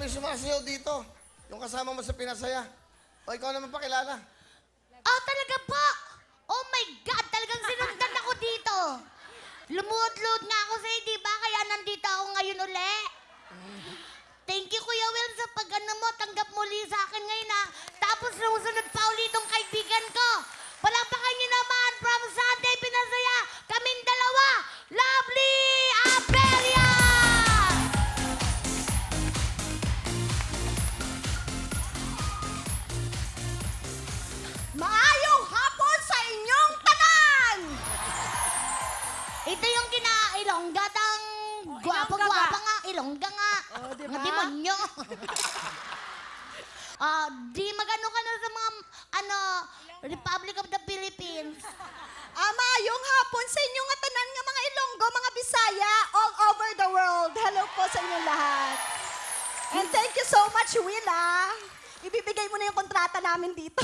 yung sumasayaw dito? Yung kasama mo sa pinasaya? O ikaw naman pakilala? Oh, talaga po? Oh my God, talagang sinundan ako dito. Lumuhod-luhod nga ako sa'yo, di ba? Kaya nandito ako ngayon uli. Thank you, Kuya Will, sa pag-ano mo, tanggap muli sa akin ngayon, ha? Tapos sumusunod pa ulit itong kaibigan ko. Palapakan niyo naman from Sunday Pinasaya, kaming dalawa, Lovely Apelia! Maayong hapon sa inyong tanan! Ito yung kina-ilongga tang gwapa-gwapa nga, ilongga nga. Oh, diba? Nga demonyo. Di magano ka na sa mga, Republic of the Philippines. Maayong hapon sa inyong tanan nga mga Ilonggo, mga Bisaya, all over the world. Hello po sa inyong lahat. And thank you so much, Willa. Ibibigay mo na yung kontrata namin dito.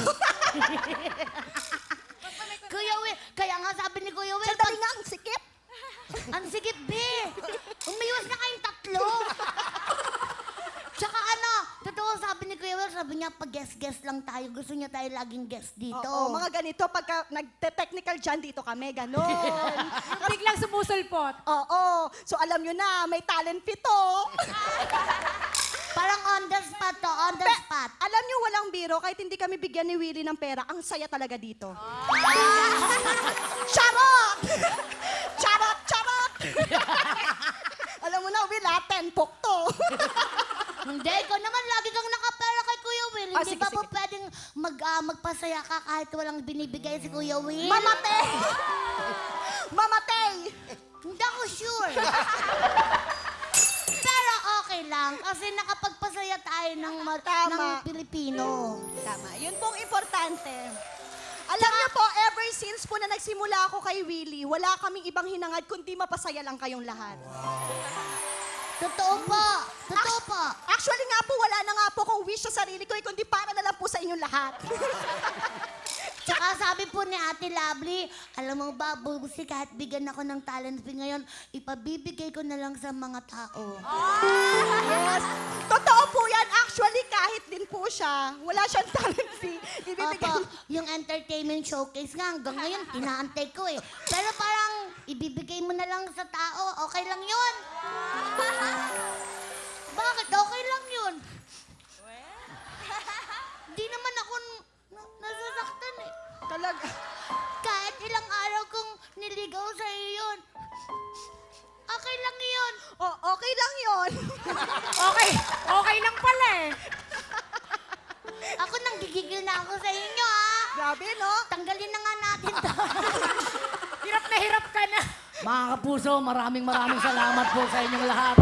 Kuya Will, kaya nga sabi ni Kuya Will, Sandali nga, ang sikip. ang sigip, be. Umiwas na kayong tatlo. Tsaka totoo sabi ni Kuya Will, sabi niya, pag guest-guest lang tayo, gusto niya tayo laging guest dito. Oo, mga ganito, pagka nagte-technical dyan, dito kami, ganon. Biglang sumusulpot. Oo, so alam nyo na, may talent pito. Parang on the spot to, on the spot. Alam nyo, walang biro, kahit hindi kami bigyan ni Willie ng pera, ang saya talaga dito. Charot! Charot, charot! Alam mo na, Will, 10 pok to. Hindi, ikaw naman lagi kang nakapera kay Kuya Will. Hindi Sige, ba sige. po pwedeng magpasaya ka kahit walang binibigay si Kuya Will? Mamatay! Mamatay! Hindi ako sure. Pero okay lang kasi nakapagpasaya tayo ng Tama. Pilipino. Tama, yun pong importante. Alam niyo po, ever since po na nagsimula ako kay Willie, wala kaming ibang hinangad kundi mapasaya lang kayong lahat. Totoo po. Totoo po. Actually nga po, wala na nga po kong wish sa sarili ko, kundi para na lang po sa inyong lahat. Tsaka sabi po ni Ate Lovely, alam mo ba, Bubusi, kahit bigyan ako ng talent fee ngayon, ipabibigay ko na lang sa mga tao. Yes. Totoo po yan. Actually, kahit din po siya, wala siyang talent fee. Ibibigay. Opo, yung entertainment showcase nga, hanggang ngayon, inaantay ko eh. Pero parang, ibibigay mo na lang sa tao, okay lang yun. Bakit? Okay lang yun. Di naman ako nasasaktan eh. Talaga. Kahit ilang araw kong niligaw sa yun, okay lang yun. Okay lang yon. Okay lang pala eh. Ako nang gigigil na ako sa inyo, ha? Grabe, no? Tanggalin na nga natin to. Hirap na hirap ka na. Mga kapuso, maraming salamat po sa inyong lahat.